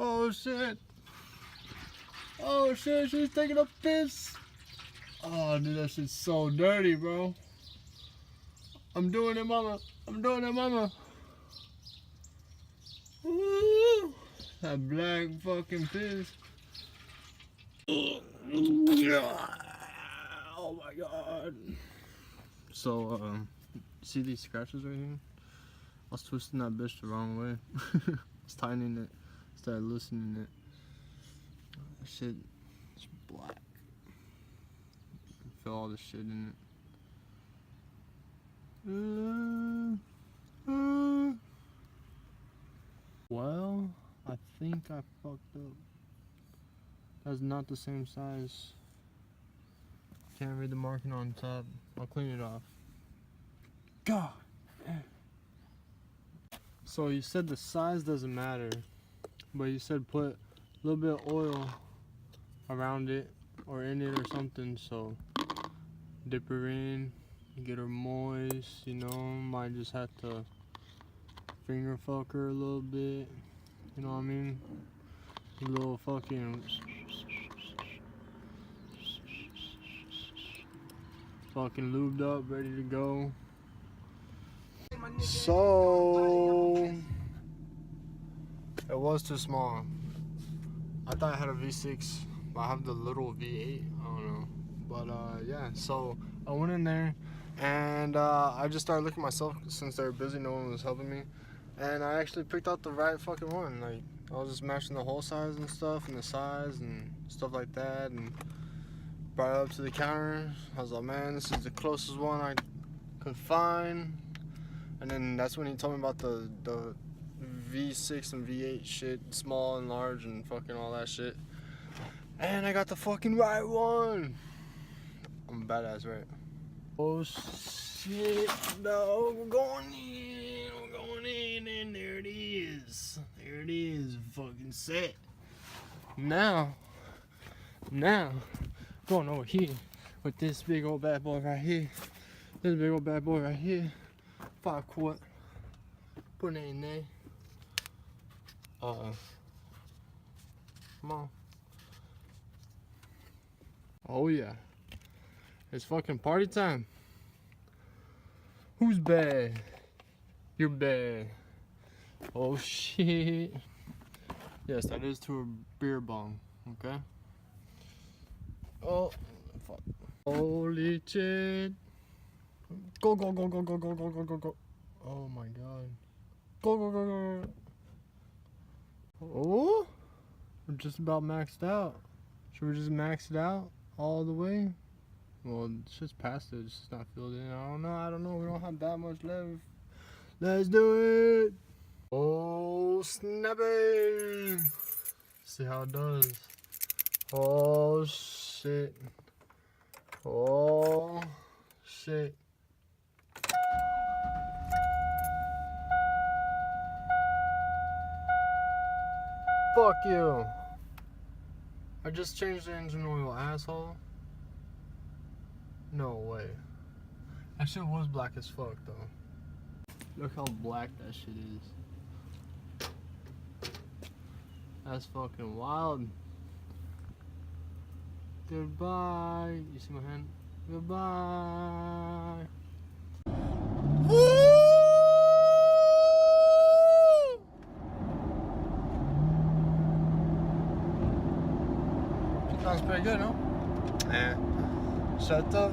Oh shit. Oh shit, she's taking a piss. Oh dude, that shit's so dirty, bro. I'm doing it, mama. I'm doing it, mama. Woo! That black fucking piss. Oh my god. So, see these scratches right here? I was twisting that bitch the wrong way. I was tightening it, started loosening it. That shit is black. Feel all the shit in it. Well, I think I fucked up. That's not the same size. Can't read the marking on top. I'll clean it off. God. So you said the size doesn't matter, but you said put a little bit of oil around it or in it or something. So dip her in, get her moist, you know. Might just have to finger fuck her a little bit, you know what I mean? A little fucking lubed up, ready to go. So it was too small. I thought I had a V6, but I have the little V8. I don't know, but yeah. So I went in there and I just started looking myself since they were busy. No one was helping me, and I actually picked out the right fucking one. Like I was just matching the hole size and stuff, and the size and stuff like that, and brought it up to the counter. I was like, man, this is the closest one I could find. And then that's when he told me about the V6 and V8 shit, small and large and fucking all that shit. And I got the fucking right one. I'm a badass, right? Oh shit, no, we're going in, and there it is. There it is, fucking set. Now, going over here with this big old bad boy right here. This big old bad boy right here. 5 quart. Putting it in there. Come on. Oh yeah. It's fucking party time. Who's bad? You're bad. Oh shit. Yes, that is to a beer bong. Okay. Oh fuck. Holy shit. Go, go, go, go, go, go, go, go, go, go. Oh my god. Go, go, go, go, go. Oh, we're just about maxed out. Should we just max it out all the way? Well, it's just past it. It's just not filled in. I don't know. We don't have that much left. Let's do it. Oh, snappy. See how it does. Oh, shit. Oh, shit. Fuck you. I just changed the engine oil, asshole. No way. That shit was black as fuck, though. Look how black that shit is. That's fucking wild. Goodbye. You see my hand? Goodbye. Woo! Sounds pretty good, no? Yeah. Shut up.